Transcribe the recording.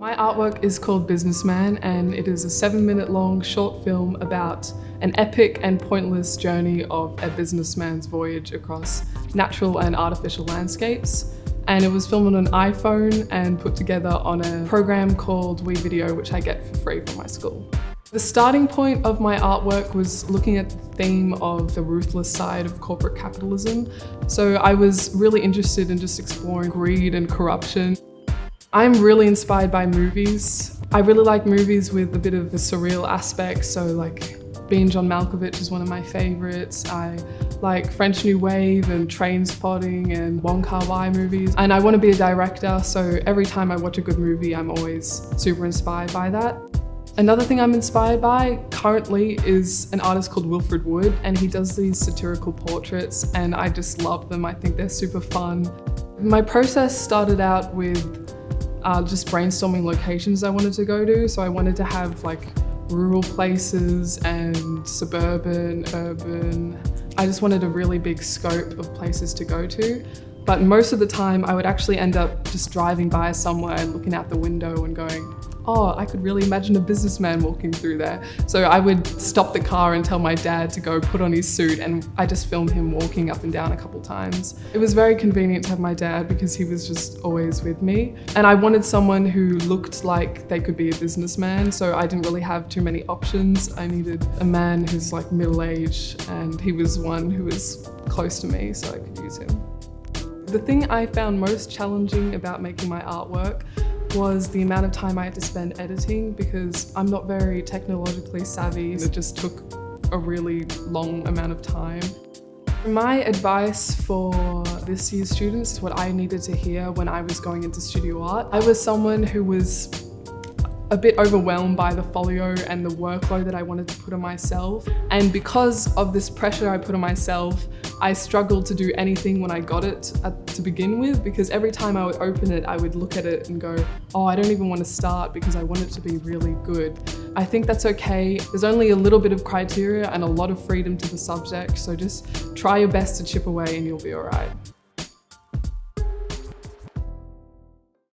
My artwork is called Businessman, and it is a 7-minute long short film about an epic and pointless journey of a businessman's voyage across natural and artificial landscapes. And it was filmed on an iPhone and put together on a program called WeVideo, which I get for free from my school. The starting point of my artwork was looking at the theme of the ruthless side of corporate capitalism. So I was really interested in just exploring greed and corruption. I'm really inspired by movies. I really like movies with a bit of a surreal aspect, so like Being John Malkovich is one of my favourites. I like French New Wave and Trainspotting and Wong Kar-wai movies. And I want to be a director, so every time I watch a good movie, I'm always super inspired by that. Another thing I'm inspired by currently is an artist called Wilfred Wood, and he does these satirical portraits and I just love them. I think they're super fun. My process started out with just brainstorming locations I wanted to go to. So I wanted to have like rural places and suburban, urban. I just wanted a really big scope of places to go to. But most of the time I would actually end up just driving by somewhere and looking out the window and going, oh, I could really imagine a businessman walking through there. So I would stop the car and tell my dad to go put on his suit, and I just filmed him walking up and down a couple times. It was very convenient to have my dad because he was just always with me. And I wanted someone who looked like they could be a businessman, so I didn't really have too many options. I needed a man who's like middle-aged, and he was one who was close to me, so I could use him. The thing I found most challenging about making my artwork was the amount of time I had to spend editing, because I'm not very technologically savvy. It just took a really long amount of time. My advice for this year's students is what I needed to hear when I was going into studio art. I was someone who was a bit overwhelmed by the folio and the workload that I wanted to put on myself. And because of this pressure I put on myself, I struggled to do anything when I got it to begin with, because every time I would open it, I would look at it and go, oh, I don't even want to start because I want it to be really good. I think that's okay. There's only a little bit of criteria and a lot of freedom to the subject, so just try your best to chip away and you'll be all right.